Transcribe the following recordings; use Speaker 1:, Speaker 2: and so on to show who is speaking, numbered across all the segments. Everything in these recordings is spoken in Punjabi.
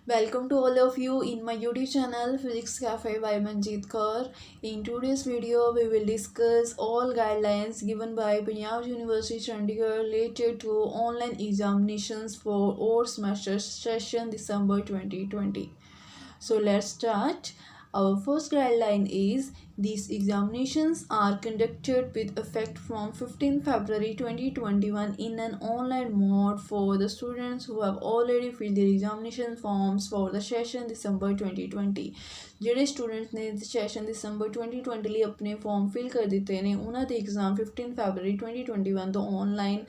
Speaker 1: Welcome to all of you in my YouTube channel Physics Cafe by Manjeet Kaur. In today's video, we will discuss all guidelines given by Punjab University Chandigarh related to online examinations for all semester session December 2020. So let's start. Our first guideline is these examinations are conducted with effect from 15 February 2021 in an online mode for the students who have already filled their examination forms for the session December 2020. ਜਿਹੜੇ ਸਟੂਡੈਂਟਸ ਨੇ ਸੈਸ਼ਨ ਦਸੰਬਰ 2020 ਲਈ ਆਪਣੇ ਫਾਰਮ ਫਿਲ ਕਰ ਦਿੱਤੇ ਨੇ ਉਹਨਾਂ ਦੇ ਐਗਜ਼ਾਮ 15 ਫੈਬਰਰੀ 2021 ਤੋਂ ਆਨਲਾਈਨ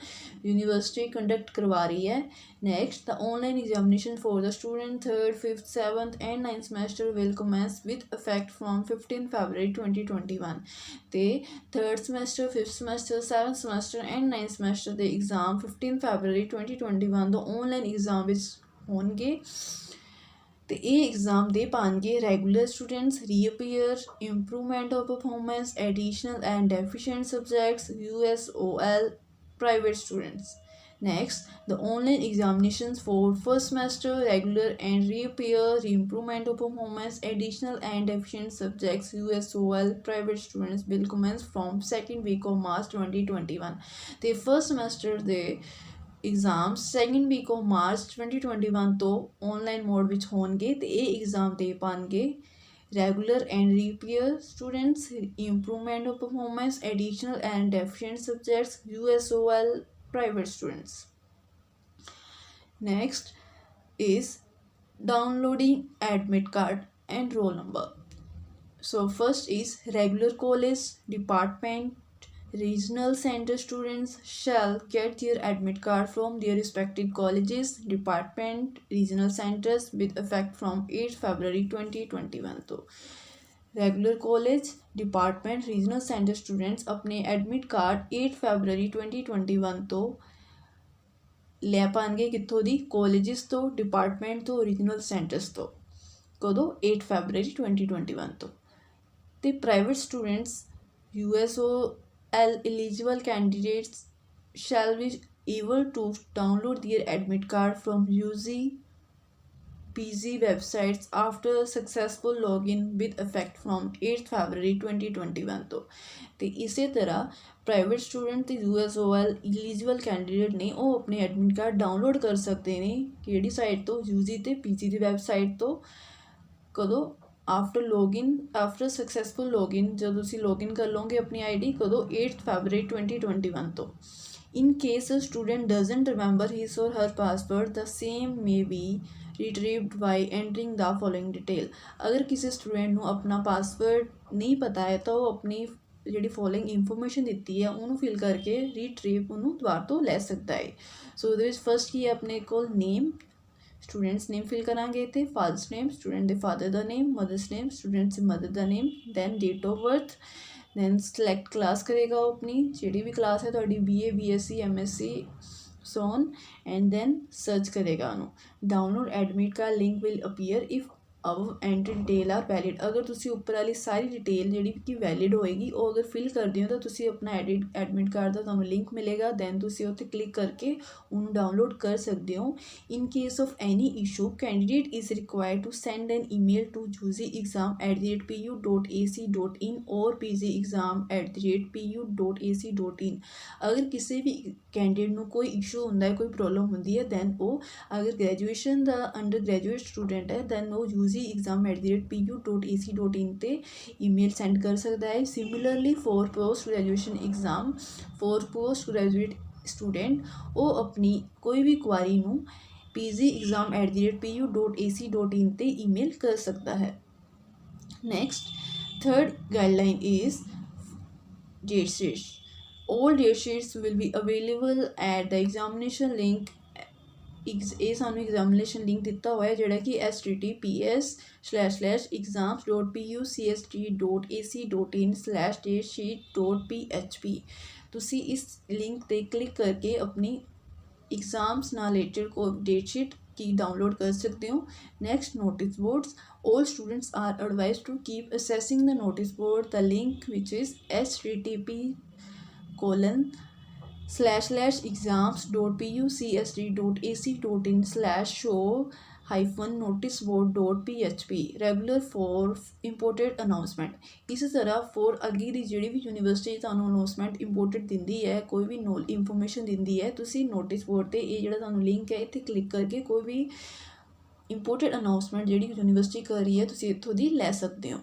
Speaker 1: ਯੂਨੀਵਰਸਿਟੀ ਕੰਡਕਟ ਕਰਵਾ ਰਹੀ ਹੈ। Next, the online examination for the student 3rd, 5th, 7th and 9th semester will commence with effect from 15 February 2021. ਤੇ 3rd semester, 5th semester, 7th semester and 9th semester ਦੇ exam 15 February 2021 ਤੋਂ online exam ਵਿੱਚ ਹੋਣਗੇ। ਤੇ ਇਹ ਐਗਜ਼ਾਮ ਦੇ ਪਾਣਗੇ regular students, reappear, improvement of performance, additional and deficient subjects, USOL, private students. Next, the online examinations for first semester, regular and reappear, improvement of performance, additional and deficient subjects, USOL, private students will commence from second week of March 2021. The first semester the exam second week of March 2021 ਤੋਂ ਆਨਲਾਈਨ ਮੋਡ ਵਿੱਚ ਹੋਣਗੇ ਤੇ ਇਹ ਐਗਜ਼ਾਮ ਦੇ ਪਾਣਗੇ regular and reappear students, improvement of performance, additional and deficient subjects, USOL, private students. Next is downloading admit card and roll number. So first is regular college, department, regional center students shall get their admit card from their respective colleges, department, regional centers with effect from 8 February 2021 ਤੋਂ regular college, department, regional centre students ਆਪਣੇ ਐਡਮਿਟ ਕਾਰਡ 8 ਫੈਬਰਰੀ 2021 ਤੋਂ ਲੈ ਪਾਣਗੇ ਕਿੱਥੋਂ ਦੀ ਕਾਲਜਿਸ ਤੋਂ, ਡਿਪਾਰਟਮੈਂਟ ਤੋਂ, ਰੀਜਨਲ ਸੈਂਟਰਸ ਤੋਂ ਕਦੋਂ 8 ਫੈਬਰਰੀ 2021 ਤੋਂ। ਤੇ private students USOL eligible candidates shall be able to download their admit card from UG PG websites after successful login with effect from 8 February 2021 ਤੋਂ। ਤੇ ਇਸੇ ਤਰ੍ਹਾਂ ਪ੍ਰਾਈਵੇਟ ਸਟੂਡੈਂਟ ਤੇ USOL eligible ਕੈਂਡੀਡੇਟ ਨੇ ਉਹ ਆਪਣੇ ਐਡਮਿਟ ਕਾਰਡ ਡਾਊਨਲੋਡ ਕਰ ਸਕਦੇ ਨੇ ਕਿਹੜੀ ਸਾਈਟ ਤੋਂ, UG ਤੇ PG ਦੀ ਵੈਬਸਾਈਟ ਤੋਂ ਕਦੋਂ ਆਫਟਰ ਸਕਸੈਸਫੁਲ ਲੌਗਇਨ ਜਦੋਂ ਤੁਸੀਂ ਲੌਗਇਨ ਕਰ ਲਓਗੇ ਆਪਣੀ ID ਕਦੋਂ 8 ਫੈਬਰਰੀ 2021 ਤੋਂ। In case a student doesn't remember his or her password, the same may be retrieved by entering the following detail. ਅਗਰ ਕਿਸੇ ਸਟੂਡੈਂਟ ਨੂੰ ਆਪਣਾ ਪਾਸਵਰਡ ਨਹੀਂ ਪਤਾ ਹੈ ਤਾਂ ਉਹ ਆਪਣੀ ਜਿਹੜੀ ਫੋਲੋਇੰਗ ਇਨਫੋਰਮੇਸ਼ਨ ਦਿੱਤੀ ਹੈ ਉਹਨੂੰ ਫਿਲ ਕਰਕੇ ਰੀਟਰੀਵ ਉਹਨੂੰ ਦੁਬਾਰਾ ਤੋਂ ਲੈ ਸਕਦਾ ਹੈ। ਸੋ ਉਹਦੇ ਵਿੱਚ ਫਸਟ ਕੀ ਹੈ ਆਪਣੇ ਕੋਲ ਨੇਮ, स्टूडेंट्स नेम फिल करांगे तो फादर्स नेम, स्टूडेंट के फादर का नेम, मदर्स नेम, स्टूडेंट्स की मदर का name, then date of birth, then select class करेगा वो अपनी जी भी क्लास है थोड़ी BA BSc MSc so on and then search करेगा उन्होंने। Download admit card link will appear if अब एंट्री डिटेल आर वैलिड। अगर तुसी उपर वाली सारी डिटेल जी कि वैलिड होएगी वो अगर फिल करते हो तो तुसी अपना एडमिट कार्ड का तुहानू लिंक मिलेगा, दैन तुसी उत्ते क्लिक करके उन्होंने डाउनलोड कर सकते हो। In case of any issue candidate is required to send an email to ugexam@pu.ac.in और pgexam@pu.ac.in। अगर किसी भी कैंडीडेट को कोई इशू होंदा है, कोई प्रॉब्लम होंदी है, दैन वो अगर ग्रैजुएशन का अंडर ग्रैजुएट स्टूडेंट है दैन वो ugexam@pu.ac.in ते ईमेल सेंड कर सकता है। Similarly for post graduation exam for post graduate student वो अपनी कोई भी क्वारी नू pgexam@pu.ac.in ते ईमेल कर सकता है। Next third guideline is date sheets. All date sheets will be available at the examination link। ਇਹ ਸਾਨੂੰ ਐਗਜ਼ਾਮੀਨੇਸ਼ਨ ਲਿੰਕ ਦਿੱਤਾ ਹੋਇਆ ਜਿਹੜਾ ਕਿ https://exams.pucsd.ac.in/datesheet.php। ਤੁਸੀਂ ਇਸ ਲਿੰਕ 'ਤੇ ਕਲਿੱਕ ਕਰਕੇ ਆਪਣੀ एग्ज़ाम्स ਨਾਲ ਰਿਲੇਟਡ ਕੋ ਡੇਟ ਸ਼ੀਟ की डाउनलोड कर सकते हो। Next notice boards, all students are advised to keep assessing the notice board। the link which is http://exams.pucsd.ac.in/show -noticeboard.php regular for imported announcement. ਇਸ ਤਰ੍ਹਾਂ ਫॉर ਅੱਗੇ ਦੀ ਜਿਹੜੀ ਵੀ ਯੂਨੀਵਰਸਿਟੀ ਤੁਹਾਨੂੰ ਅਨਾਉਂਸਮੈਂਟ ਇੰਪੋਰਟਡ ਦਿੰਦੀ ਹੈ, ਕੋਈ ਵੀ ਇਨਫੋਰਮੇਸ਼ਨ ਦਿੰਦੀ ਹੈ, ਤੁਸੀਂ ਨੋਟਿਸ ਬੋਰਡ 'ਤੇ ਇਹ ਜਿਹੜਾ ਤੁਹਾਨੂੰ ਲਿੰਕ ਹੈ ਇੱਥੇ ਕਲਿੱਕ ਕਰਕੇ ਕੋਈ ਵੀ ਇੰਪੋਰਟਡ ਅਨਾਉਂਸਮੈਂਟ ਜਿਹੜੀ ਯੂਨੀਵਰਸਿਟੀ ਕਰ ਰਹੀ ਹੈ ਤੁਸੀਂ ਇੱਥੋਂ ਦੀ ਲੈ ਸਕਦੇ ਹੋ।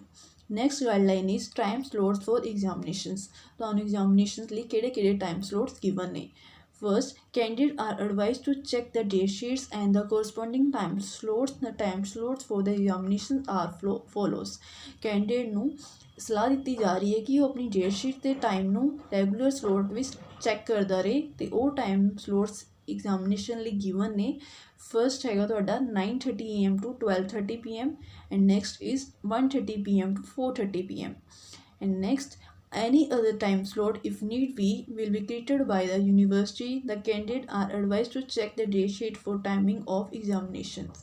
Speaker 1: Next guideline is time slots for examinations. ਤੁਹਾਨੂੰ ਐਗਜ਼ਾਮੀਨੇਸ਼ਨਸ ਲਈ ਕਿਹੜੇ ਟਾਈਮ ਸਲੋਟਸ ਗਿਵਨ ਨੇ। First, candidates are advised to check the date sheets and the corresponding time slots. The time slots for the examinations are follows. Candidate ਨੂੰ ਸਲਾਹ ਦਿੱਤੀ ਜਾ ਰਹੀ ਹੈ ਕਿ ਉਹ ਆਪਣੀ ਡੇਟ ਸ਼ੀਟ ਤੇ ਟਾਈਮ ਨੂੰ ਰੈਗੂਲਰ ਸਲੋਟ ਵਿੱਚ ਚੈੱਕ ਕਰਦਾ ਰਹੇ ਅਤੇ ਉਹ ਟਾਈਮ ਸਲੋਟਸ ਐਗਜ਼ਾਮੀਨੇਸ਼ਨ ਲਈ ਗਿਵਨ ਨੇ। ਫਸਟ ਹੈਗਾ ਤੁਹਾਡਾ 9:30 AM to 12:30 PM and next is 1:30 PM to 4:30 PM and next any other time slot if need be will be created by the university. The candidate are advised to check the date sheet for timing of examinations.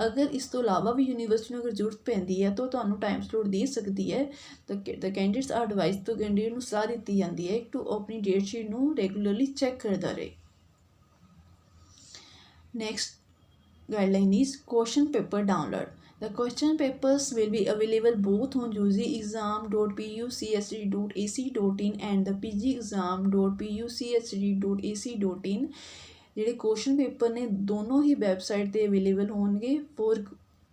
Speaker 1: अगर इस तो इलावा भी यूनिवर्सिटी ਨੂੰ ਅਗਰ ਜ਼ਰੂਰਤ ਪੈਂਦੀ ਹੈ ਤਾਂ ਤੁਹਾਨੂੰ ਟਾਈਮ ਸਲੋਟ ਦੇ ਸਕਦੀ ਹੈ। the candidates are advised ਤੋਂ ਕੈਂਡੀਡੇਟ ਨੂੰ ਸਲਾਹ ਦਿੱਤੀ ਜਾਂਦੀ ਹੈ ਟੂ ਆਪਣੀ ਡੇਟ ਸ਼ੀਟ ਨੂੰ ਰੈਗੂਲਰਲੀ ਚੈੱਕ ਕਰਦਾ ਰਹੇ। Next guideline is question paper download. The question papers will be available both on UGExam.puchd.ac.in and the pgexam.puchd.ac.in। ਜਿਹੜੇ ਕੁਐਸਚਨ ਪੇਪਰ ਨੇ ਦੋਨੋਂ ਹੀ ਵੈਬਸਾਈਟ 'ਤੇ ਅਵੇਲੇਬਲ ਹੋਣਗੇ। ਫੋਰ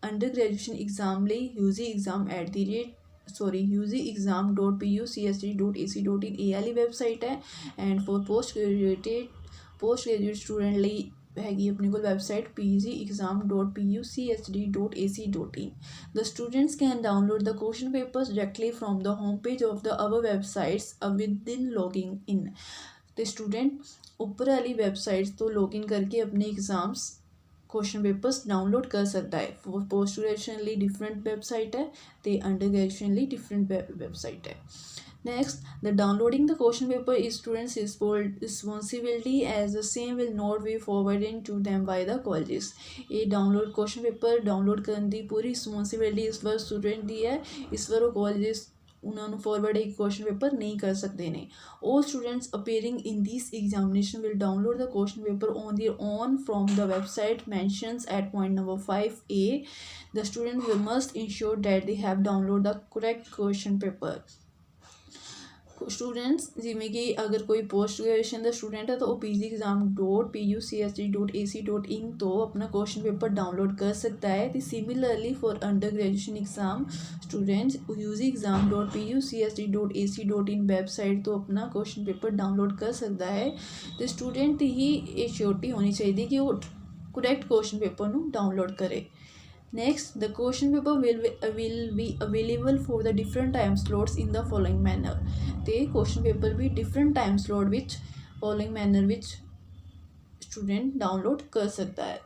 Speaker 1: ਅੰਡਰ ਗ੍ਰੈਜੂਏਸ਼ਨ ਐਗਜ਼ਾਮ ਲਈ UGExam.puchd.ac.in ਇਹ ਵਾਲੀ ਵੈਬਸਾਈਟ ਹੈ and for post graduate student ਲਈ ਹੈਗੀ ਆਪਣੇ ਕੋਲ website pgexam.puchd.ac.in। The students can download the question papers directly from the homepage of the other websites within logging in। ਤੇ ਸਟੂਡੈਂਟ ਉੱਪਰ ਵਾਲੀ ਵੈਬਸਾਈਟਸ ਤੋਂ ਲੌਗਇਨ ਕਰਕੇ ਆਪਣੇ ਐਗਜ਼ਾਮਸ ਕੁਐਸਚਨ ਪੇਪਰਸ ਡਾਊਨਲੋਡ ਕਰ ਸਕਦਾ ਹੈ। ਪੋਸਟ ਗ੍ਰੈਜੂਏਸ਼ਨ ਲਈ ਡਿਫਰੈਂਟ ਵੈਬਸਾਈਟ ਹੈ ਅਤੇ ਅੰਡਰ ਗ੍ਰੈਜੂਏਸ਼ਨ ਲਈ ਡਿਫਰੈਂਟ ਵੈਬਸਾਈਟ ਹੈ। Next, the downloading the question paper is students' responsibility as the same will not be forwarded to them by the colleges। ਇਹ ਡਾਊਨਲੋਡ ਕੁਐਸਚਨ ਪੇਪਰ ਡਾਊਨਲੋਡ ਕਰਨ ਦੀ ਪੂਰੀ ਰਿਸਪੋਂਸੀਬਿਲਿਟੀ ਇਸ ਵਾਰ ਸਟੂਡੈਂਟ ਦੀ ਹੈ। ਇਸ ਵਾਰ ਉਹ ਕਾਲਜਿਸ ਉਹਨਾਂ ਨੂੰ ਫਾਰਵਰਡ ਇੱਕ ਕੁਐਸਚਨ ਪੇਪਰ ਨਹੀਂ ਕਰ ਸਕਦੇ ਨੇ। all students appearing in this examination will download the question paper on their own from the website mentions at point number 5A। the student must ensure that they have downloaded the correct question paper। Students ਜਿਵੇਂ ਕਿ ਅਗਰ ਕੋਈ ਪੋਸਟ ਗ੍ਰੈਜੂਏਸ਼ਨ ਦਾ ਸਟੂਡੈਂਟ ਹੈ ਤਾਂ ਉਹ pgexam.puchd.ac.in ਤੋਂ ਆਪਣਾ ਕੁਐਸਚਨ ਪੇਪਰ ਡਾਊਨਲੋਡ ਕਰ ਸਕਦਾ ਹੈ। ਅਤੇ similarly for under graduation exam students UGExam.puchd.ac.in website ਤੋਂ ਆਪਣਾ ਕੁਐਸਚਨ ਪੇਪਰ ਡਾਊਨਲੋਡ ਕਰ ਸਕਦਾ ਹੈ। ਅਤੇ ਸਟੂਡੈਂਟ ਦੀ ਹੀ ਇਹ ਸ਼ੋਰਟੀ ਹੋਣੀ ਚਾਹੀਦੀ ਕਿ ਉਹ ਕਰੈਕਟ ਕੁਐਸਚਨ ਪੇਪਰ ਨੂੰ ਡਾਊਨਲੋਡ ਕਰੇ। Next, the question paper will be available for the different time slots in the following manner। ਤੇ question paper ਵੀ different time slot ਵਿੱਚ following manner ਵਿੱਚ student download ਕਰ ਸਕਦਾ ਹੈ।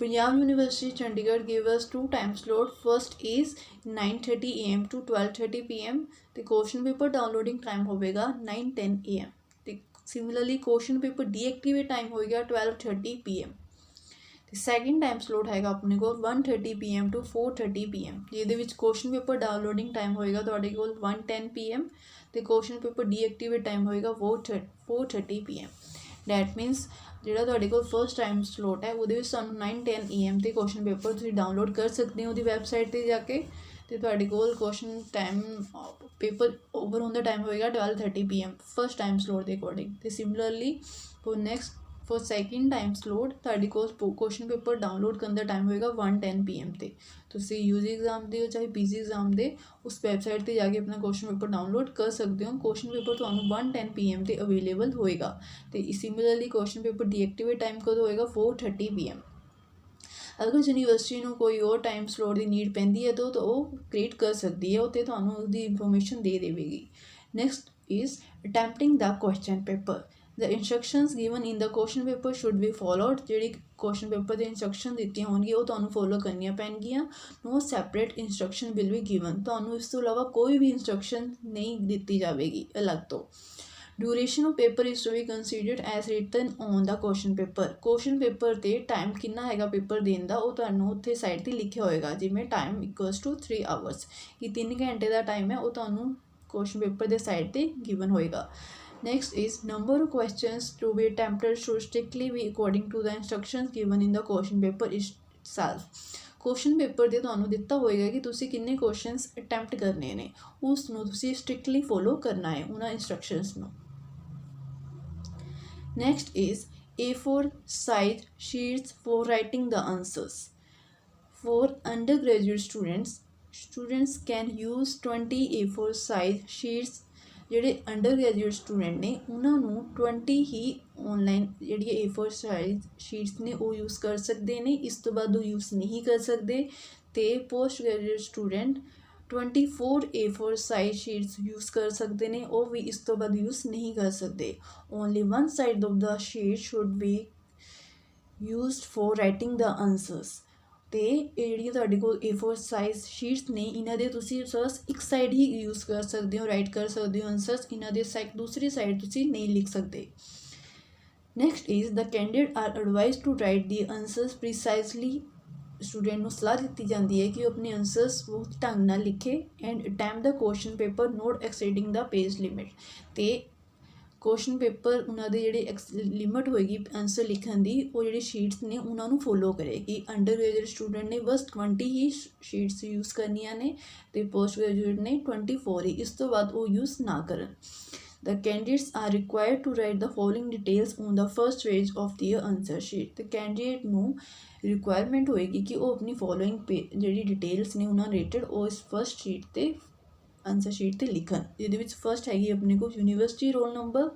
Speaker 1: Punjab University Chandigarh gave us 2 time slots. First is 9:30 AM to 12:30 PM ਤੇ question paper downloading time ਹੋਵੇਗਾ 9:10 AM ਤੇ similarly question paper deactivate time ਹੋਏਗਾ 12:30 PM। ਸੈਕਿੰਡ ਟਾਈਮ ਸਲੋਟ ਹੈਗਾ ਆਪਣੇ ਕੋਲ 1:30 PM to 4:30 PM ਜਿਹਦੇ ਵਿੱਚ ਕੁਐਸਚਨ ਪੇਪਰ ਡਾਊਨਲੋਡਿੰਗ ਟਾਈਮ ਹੋਏਗਾ ਤੁਹਾਡੇ ਕੋਲ 1:10 PM ਅਤੇ ਕੁਐਸਚਨ ਪੇਪਰ ਡੀਐਕਟੀਵੇਟ ਟਾਈਮ ਹੋਏਗਾ 4:30 PM। ਡੈਟ ਮੀਨਸ ਜਿਹੜਾ ਤੁਹਾਡੇ ਕੋਲ ਫਸਟ ਟਾਈਮ ਸਲੋਟ ਹੈ ਉਹਦੇ ਵਿੱਚ ਤੁਹਾਨੂੰ 9:10 AM 'ਤੇ ਕੁਐਸਚਨ ਪੇਪਰ ਤੁਸੀਂ ਡਾਊਨਲੋਡ ਕਰ ਸਕਦੇ ਹੋ ਉਹਦੀ ਵੈਬਸਾਈਟ 'ਤੇ ਜਾ ਕੇ ਅਤੇ ਤੁਹਾਡੇ ਕੋਲ ਕੁਐਸਚਨ ਟਾਈਮ ਪੇਪਰ ਓਵਰ ਹੋਣ ਦਾ ਟਾਈਮ ਹੋਏਗਾ 12:30 PM ਫਸਟ ਟਾਈਮ ਸਲੋਟ ਦੇ ਅਕੋਰਡਿੰਗ। ਅਤੇ similarly for second time slot ਤੁਹਾਡੇ ਕੋਲ ਕੁਐਸਚਨ ਪੇਪਰ ਡਾਊਨਲੋਡ ਕਰਨ ਦਾ ਟਾਈਮ ਹੋਏਗਾ 1:10 PM 'ਤੇ। ਤੁਸੀਂ UG ਐਗਜ਼ਾਮ ਦੇ ਹੋ ਚਾਹੇ PG ਐਗਜ਼ਾਮ ਦੇ ਉਸ ਵੈਬਸਾਈਟ 'ਤੇ ਜਾ ਕੇ ਆਪਣਾ ਕੁਐਸਚਨ ਪੇਪਰ ਡਾਊਨਲੋਡ ਕਰ ਸਕਦੇ ਹੋ। ਕੁਐਸਚਨ ਪੇਪਰ ਤੁਹਾਨੂੰ 1:10 PM 'ਤੇ ਅਵੇਲੇਬਲ ਹੋਏਗਾ। ਅਤੇ similarly question paper deactivate time ਕਦੋਂ ਹੋਏਗਾ 4:30 PM। ਅਗਰ ਯੂਨੀਵਰਸਿਟੀ ਨੂੰ ਕੋਈ ਹੋਰ ਟਾਈਮ ਸਲੋਟ ਦੀ ਨੀਡ ਪੈਂਦੀ ਹੈ ਤਾਂ ਉਹ ਕ੍ਰੀਏਟ ਕਰ ਸਕਦੀ ਹੈ, ਉੱਥੇ ਤੁਹਾਨੂੰ ਉਹਦੀ ਇਨਫੋਰਮੇਸ਼ਨ ਦੇ ਦੇਵੇਗੀ। Next is attempting the question paper. The instructions given in the question paper should be followed। ਜਿਹੜੀ ਕੁਐਸਚਨ ਪੇਪਰ ਦੇ ਇੰਸਟਰਕਸ਼ਨ ਦਿੱਤੀਆਂ ਹੋਣਗੀਆਂ ਉਹ ਤੁਹਾਨੂੰ ਫੋਲੋ ਕਰਨੀਆਂ ਪੈਣਗੀਆਂ। No separate instruction will be given. ਤੁਹਾਨੂੰ ਇਸ ਤੋਂ ਇਲਾਵਾ ਕੋਈ ਵੀ ਇੰਸਟਰਕਸ਼ਨ ਨਹੀਂ ਦਿੱਤੀ ਜਾਵੇਗੀ ਅਲੱਗ ਤੋਂ। Duration of paper is to be considered as written on the question paper. Question paper 'ਤੇ ਟਾਈਮ ਕਿੰਨਾ ਹੈਗਾ ਪੇਪਰ ਦੇਣ ਦਾ ਉਹ ਤੁਹਾਨੂੰ ਉੱਥੇ ਸਾਈਡ 'ਤੇ ਲਿਖਿਆ ਹੋਏਗਾ, ਜਿਵੇਂ ਟਾਈਮ ਇਕੁਅਲਸ ਟੂ 3 hours ਕਿ 3 ਘੰਟੇ ਦਾ ਟਾਈਮ ਹੈ ਉਹ ਤੁਹਾਨੂੰ ਕੁਐਸਚਨ ਪੇਪਰ ਦੇ ਸਾਈਡ 'ਤੇ ਗਿਵਨ ਹੋਏਗਾ। Next is number of questions to be attempted should strictly be according to the instructions given in the question paper itself. Question paper ਦੇ ਤੁਹਾਨੂੰ ਦਿੱਤਾ ਹੋਏਗਾ ਕਿ ਤੁਸੀਂ ਕਿੰਨੇ ਕੁਐਸਚਨਸ ਅਟੈਂਪਟ ਕਰਨੇ ਨੇ, ਉਸ ਨੂੰ ਤੁਸੀਂ ਸਟ੍ਰਿਕਟਲੀ ਫੋਲੋ ਕਰਨਾ ਹੈ ਉਹਨਾਂ ਇੰਸਟਰਕਸ਼ਨਸ ਨੂੰ। Next is A4 size sheets for writing the answers. For undergraduate students can use 20 A4 size sheets। ਜਿਹੜੇ ਅੰਡਰ ਗ੍ਰੈਜੂਏਟ ਸਟੂਡੈਂਟ ਨੇ ਉਹਨਾਂ ਨੂੰ 20 ਹੀ ਔਨਲਾਈਨ ਜਿਹੜੀ A4 ਸਾਈਜ਼ ਸ਼ੀਟਸ ਨੇ ਉਹ ਯੂਜ਼ ਕਰ ਸਕਦੇ ਨੇ, ਇਸ ਤੋਂ ਬਾਅਦ ਉਹ ਯੂਜ਼ ਨਹੀਂ ਕਰ ਸਕਦੇ। ਅਤੇ post graduate student 24 A4 size sheets use ਕਰ ਸਕਦੇ ਨੇ, ਉਹ ਵੀ ਇਸ ਤੋਂ ਬਾਅਦ ਯੂਜ਼ ਨਹੀਂ ਕਰ ਸਕਦੇ। Only one side of the sheet should be used for writing the answers. ਅਤੇ ਇਹ ਜਿਹੜੀਆਂ ਤੁਹਾਡੇ ਕੋਲ A4 ਸਾਈਜ਼ ਸ਼ੀਟਸ ਨੇ ਇਹਨਾਂ ਦੇ ਤੁਸੀਂ ਬਸ ਇੱਕ ਸਾਈਡ ਹੀ ਯੂਜ਼ ਕਰ ਸਕਦੇ ਹੋ, ਰਾਈਟ ਕਰ ਸਕਦੇ ਹੋ ਆਨਸਰਸ, ਇਹਨਾਂ ਦੇ ਦੂਸਰੀ ਸਾਈਡ ਤੁਸੀਂ ਨਹੀਂ ਲਿਖ ਸਕਦੇ। Next is the candidate are advise to write the answers precisely. Student ਨੂੰ ਸਲਾਹ ਦਿੱਤੀ ਜਾਂਦੀ ਹੈ ਕਿ ਉਹ ਆਪਣੇ ਆਨਸਰਸ ਬਹੁਤ ਢੰਗ ਨਾਲ ਲਿਖੇ and attempt the question paper not exceeding the page limit. ਅਤੇ ਕੁਐਸਚਨ ਪੇਪਰ ਉਹਨਾਂ ਦੇ ਜਿਹੜੇ ਲਿਮਿਟ ਹੋਏਗੀ ਆਨਸਰ ਲਿਖਣ ਦੀ, ਉਹ ਜਿਹੜੀ ਸ਼ੀਟਸ ਨੇ ਉਹਨਾਂ ਨੂੰ ਫੋਲੋ ਕਰੇਗੀ। ਅੰਡਰ ਗ੍ਰੈਜੂਏਟ ਸਟੂਡੈਂਟ ਨੇ ਬਸ 20 ਹੀ ਸ਼ੀਟਸ ਯੂਜ਼ ਕਰਨੀਆਂ ਨੇ ਅਤੇ ਪੋਸਟ ਗ੍ਰੈਜੂਏਟ ਨੇ 24 ਹੀ, ਇਸ ਤੋਂ ਬਾਅਦ ਉਹ ਯੂਜ਼ ਨਾ ਕਰਨ। The candidates are required to write the following details on the first page of their answer sheet। ਤੇ ਕੈਂਡੀਡੇਟ ਨੂੰ ਰਿਕੁਆਇਰਮੈਂਟ ਹੋਏਗੀ ਕਿ ਉਹ ਆਪਣੀ ਫੋਲੋਇੰਗ ਜਿਹੜੀ ਡਿਟੇਲਸ ਨੇ ਉਹਨਾਂ ਰਿਲੇਟਡ ਉਹ ਇਸ ਫਸਟ ਸ਼ੀਟ 'ਤੇ ਆਨਸਰ ਸ਼ੀਟ 'ਤੇ ਲਿਖਣ। ਜਿਹਦੇ ਵਿੱਚ ਫਸਟ ਹੈਗੀ ਆਪਣੇ ਕੋਲ ਯੂਨੀਵਰਸਿਟੀ ਰੋਲ ਨੰਬਰ,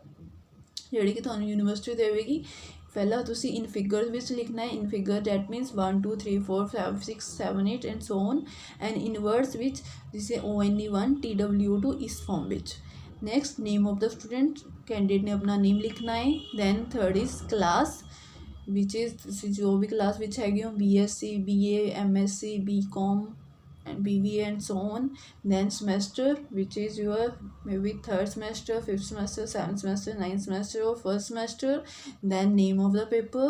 Speaker 1: ਜਿਹੜੀ ਕਿ ਤੁਹਾਨੂੰ ਯੂਨੀਵਰਸਿਟੀ ਦੇਵੇਗੀ। ਪਹਿਲਾਂ ਤੁਸੀਂ ਇਨ ਫਿਗਰ ਵਿੱਚ ਲਿਖਣਾ ਹੈ, in figure that means 1 2 3 4 5 6 7 8 and so on. And in words ਵਿੱਚ ਜਿਸੇ ONE1 TW2 ਇਸ ਫॉर्म ਵਿੱਚ। Next name of the student, candidate ਨੇ ਆਪਣਾ ਨੇਮ ਲਿਖਣਾ ਹੈ। ਦੈਨ ਥਰਡ ਇਜ਼ ਕਲਾਸ ਵਿਚ ਇਜ਼ ਤੁਸੀਂ ਜੋ ਵੀ ਕਲਾਸ ਵਿੱਚ ਹੈਗੇ ਹੋ, BSc BA MSc BCom and BBA and so on। Then semester which is your maybe third semester, fifth semester, seventh semester, ninth semester or first semester। Then name of the paper,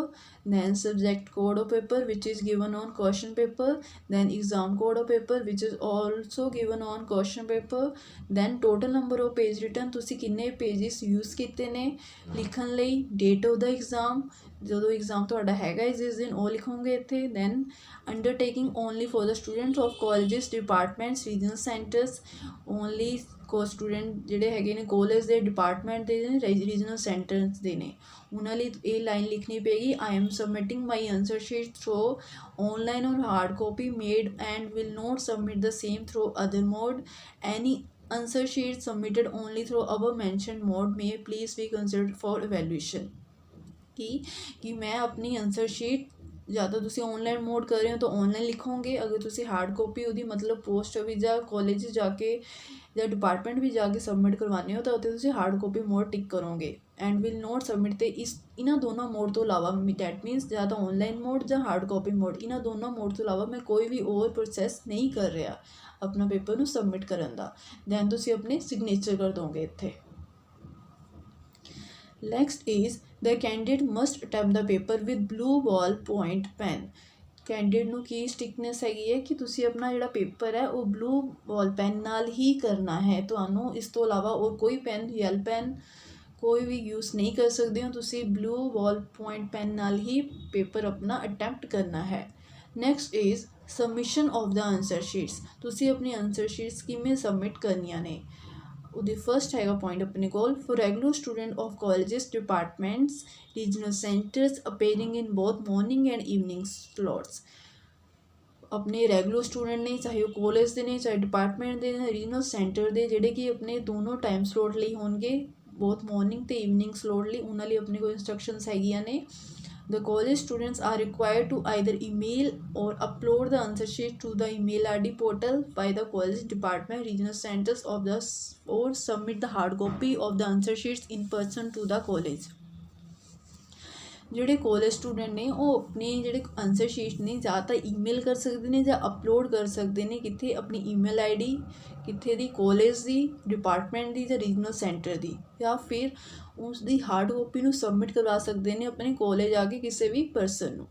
Speaker 1: then subject code of paper which is given on question paper, then exam code of paper which is also given on question paper। then total number of page written, ਤੁਸੀਂ ਕਿੰਨੇ pages use ਕੀਤੇ ਨੇ ਲਿਖਣ ਲਈ। date of the exam, ਜਦੋਂ ਐਗਜ਼ਾਮ ਤੁਹਾਡਾ ਹੈਗਾ ਜਿਸ ਦਿਨ ਉਹ ਲਿਖੋਗੇ ਇੱਥੇ। Then undertaking only for the students of colleges departments regional centres. Only student ਜਿਹੜੇ ਹੈਗੇ ਨੇ ਕਾਲਜ ਦੇ ਡਿਪਾਰਟਮੈਂਟ ਦੇ ਨੇ, ਰੀਜਨਲ ਸੈਂਟਰਸ ਦੇ ਨੇ, ਉਹਨਾਂ ਲਈ ਇਹ ਲਾਈਨ ਲਿਖਣੀ ਪਏਗੀ। I am submitting my answer sheet through online or hard copy made and will not submit the same through other mode. Any answer sheet submitted only through above mentioned mode may please be considered for evaluation. ਕਿ ਮੈਂ ਆਪਣੀ ਆਨਸਰ ਸ਼ੀਟ ਜਾਂ ਤਾਂ ਤੁਸੀਂ ਔਨਲਾਈਨ ਮੋਡ ਕਰ ਰਹੇ ਹੋ ਤਾਂ ਔਨਲਾਈਨ ਲਿਖੋਗੇ, ਅਗਰ ਤੁਸੀਂ ਹਾਰਡ ਕਾਪੀ ਉਹਦੀ ਮਤਲਬ ਪੋਸਟ ਵੀ ਜਾਂ ਕਾਲਜ ਜਾ ਕੇ ਜਾਂ ਡਿਪਾਰਟਮੈਂਟ ਵੀ ਜਾ ਕੇ ਸਬਮਿਟ ਕਰਵਾਉਂਦੇ ਹੋ ਤਾਂ ਉੱਥੇ ਤੁਸੀਂ ਹਾਰਡ ਕਾਪੀ ਮੋਡ ਟਿਕ ਕਰੋਗੇ। And will not submit. ਅਤੇ ਇਹਨਾਂ ਦੋਨਾਂ ਮੋਡ ਤੋਂ ਇਲਾਵਾ ਡੈਟ ਮੀਨਸ ਜਾਂ ਤਾਂ ਔਨਲਾਈਨ ਮੋਡ ਜਾਂ ਹਾਰਡ ਕਾਪੀ ਮੋਡ, ਇਹਨਾਂ ਦੋਨਾਂ ਮੋਡ ਤੋਂ ਇਲਾਵਾ ਮੈਂ ਕੋਈ ਵੀ ਹੋਰ ਪ੍ਰੋਸੈਸ ਨਹੀਂ ਕਰ ਰਿਹਾ ਆਪਣਾ ਪੇਪਰ ਨੂੰ ਸਬਮਿਟ ਕਰਨ ਦਾ। ਦੈਨ ਤੁਸੀਂ ਆਪਣੇ ਸਿਗਨੇਚਰ ਕਰ ਦੋਗੇ ਇੱਥੇ। Next is the candidate must attempt the paper with blue ball point pen। Candidate ਨੂੰ ਕੀ ਸਟਿਕਨੈਸ ਹੈਗੀ ਹੈ ਕਿ ਤੁਸੀਂ ਆਪਣਾ ਜਿਹੜਾ ਪੇਪਰ ਹੈ ਉਹ ਬਲੂ ਬॉल ਪੈਨ ਨਾਲ ਹੀ ਕਰਨਾ ਹੈ। ਤੁਹਾਨੂੰ ਇਸ ਤੋਂ ਇਲਾਵਾ ਹੋਰ ਕੋਈ ਪੈਨ, ਜੈਲ ਪੈਨ ਕੋਈ ਵੀ ਯੂਜ਼ ਨਹੀਂ ਕਰ ਸਕਦੇ ਹੋ। ਤੁਸੀਂ ਬਲੂ ਬॉल ਪੁਆਇੰਟ ਪੈਨ ਨਾਲ ਹੀ ਪੇਪਰ ਆਪਣਾ ਅਟੈਂਪਟ ਕਰਨਾ ਹੈ। Next is submission of the answer sheets. ਤੁਸੀਂ ਆਪਣੀ ਆਨਸਰ ਸ਼ੀਟਸ ਕਿਵੇਂ ਸਬਮਿਟ ਕਰਨੀਆਂ ਨੇ, ਉਹਦੇ ਫਸਟ ਹੈਗਾ ਪੁਆਇੰਟ ਆਪਣੇ ਕੋਲ। For regular student of colleges departments regional centres appearing in both morning and evening slots. ਆਪਣੇ ਰੈਗੂਲਰ ਸਟੂਡੈਂਟ ਨੇ, ਚਾਹੇ ਉਹ ਕਾਲਜ ਦੇ ਨੇ ਚਾਹੇ ਡਿਪਾਰਟਮੈਂਟ ਦੇ ਨੇ, ਰੀਜਨਲ ਸੈਂਟਰ ਦੇ, ਜਿਹੜੇ ਕਿ ਆਪਣੇ ਦੋਨੋਂ ਟਾਈਮ ਸਲੋਟ ਲਈ ਹੋਣਗੇ, ਬੋਥ ਮੋਰਨਿੰਗ ਅਤੇ ਈਵਨਿੰਗ ਸਲੋਟ ਲਈ, ਉਹਨਾਂ ਲਈ ਆਪਣੇ ਕੋਲ ਇੰਸਟਰਕਸ਼ਨਸ ਹੈਗੀਆਂ ਨੇ। The college students are required to either email or upload the answer sheet to the email ID portal by the college department regional centers of the or submit the hard copy of the answer sheets in person to the college। ਜਿਹੜੇ ਕਾਲਜ ਸਟੂਡੈਂਟ ਨੇ ਉਹ ਆਪਣੇ ਜਿਹੜੇ ਆਨਸਰ ਸ਼ੀਟ ਨੇ ਜਾਂ ਤਾਂ ਈਮੇਲ ਕਰ ਸਕਦੇ ਨੇ ਜਾਂ ਅਪਲੋਡ ਕਰ ਸਕਦੇ ਨੇ। ਕਿੱਥੇ? ਆਪਣੀ ਈਮੇਲ ID ਕਿੱਥੇ ਦੀ? ਕਾਲਜ ਦੀ, ਡਿਪਾਰਟਮੈਂਟ ਦੀ ਜਾਂ ਰੀਜਨਲ ਸੈਂਟਰ ਦੀ, ਜਾਂ ਫਿਰ ਉਸ ਦੀ ਹਾਰਡ ਕਾਪੀ ਨੂੰ ਸਬਮਿਟ ਕਰਵਾ ਸਕਦੇ ਨੇ ਆਪਣੇ ਕਾਲਜ ਆ ਕੇ ਕਿਸੇ ਵੀ ਪਰਸਨ ਨੂੰ।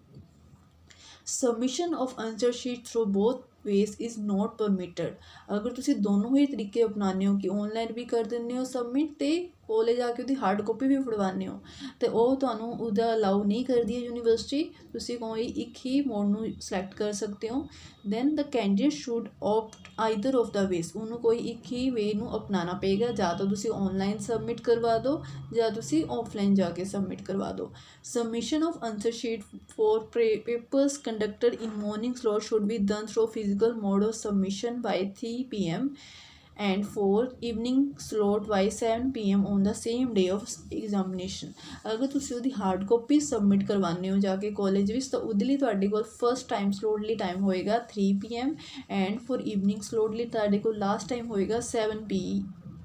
Speaker 1: Submission of answer sheet through both ways is not permitted. ਅਗਰ ਤੁਸੀਂ ਦੋਨੋਂ ਹੀ ਤਰੀਕੇ ਅਪਣਾਉਂਦੇ ਹੋ ਕਿ ਔਨਲਾਈਨ ਵੀ ਕਰ ਦਿੰਦੇ ਹੋ ਸਬਮਿਟ ਅਤੇ ਕੋਲੇਜ ਆ ਕੇ ਉਹਦੀ ਹਾਰਡ ਕਾਪੀ ਵੀ ਫੜਵਾਉਂਦੇ ਹੋ ਤੇ ਉਹ ਤੁਹਾਨੂੰ ਉਹਦਾ ਅਲਾਉ ਨਹੀਂ ਕਰਦੀ ਹੈ ਯੂਨੀਵਰਸਿਟੀ। ਤੁਸੀਂ ਕੋਈ ਇੱਕ ਹੀ ਮੋਡ ਨੂੰ ਸਿਲੈਕਟ ਕਰ ਸਕਦੇ ਹੋ। Then the candidate should opt either of the ways, ਉਹਨੂੰ ਕੋਈ ਇੱਕ ਹੀ ਵੇ ਨੂੰ ਅਪਣਾਉਣਾ ਪਏਗਾ। ਜਾਂ ਤਾਂ ਤੁਸੀਂ ਔਨਲਾਈਨ ਸਬਮਿਟ ਕਰਵਾ ਦਿਓ ਜਾਂ ਤੁਸੀਂ ਆਫਲਾਈਨ ਜਾ ਕੇ ਸਬਮਿਟ ਕਰਵਾ ਦਿਓ। Submission of answer sheet for papers conducted in morning slot should be done through physical mode of submission by 3 PM and for evening slot by 7 PM on the same day of examination। ਅਗਰ ਤੁਸੀਂ ਉਹਦੀ ਹਾਰਡ ਕਾਪੀ ਸਬਮਿਟ ਕਰਵਾਉਂਦੇ ਹੋ ਜਾ ਕੇ ਕਾਲਜ ਵਿੱਚ ਤਾਂ ਉਹਦੇ ਲਈ ਤੁਹਾਡੇ ਕੋਲ ਫਸਟ ਟਾਈਮ ਸਲੋਟ ਲਈ ਟਾਈਮ ਹੋਏਗਾ 3 PM and for evening slot ਲਈ ਤੁਹਾਡੇ ਕੋਲ ਲਾਸਟ ਟਾਈਮ ਹੋਏਗਾ 7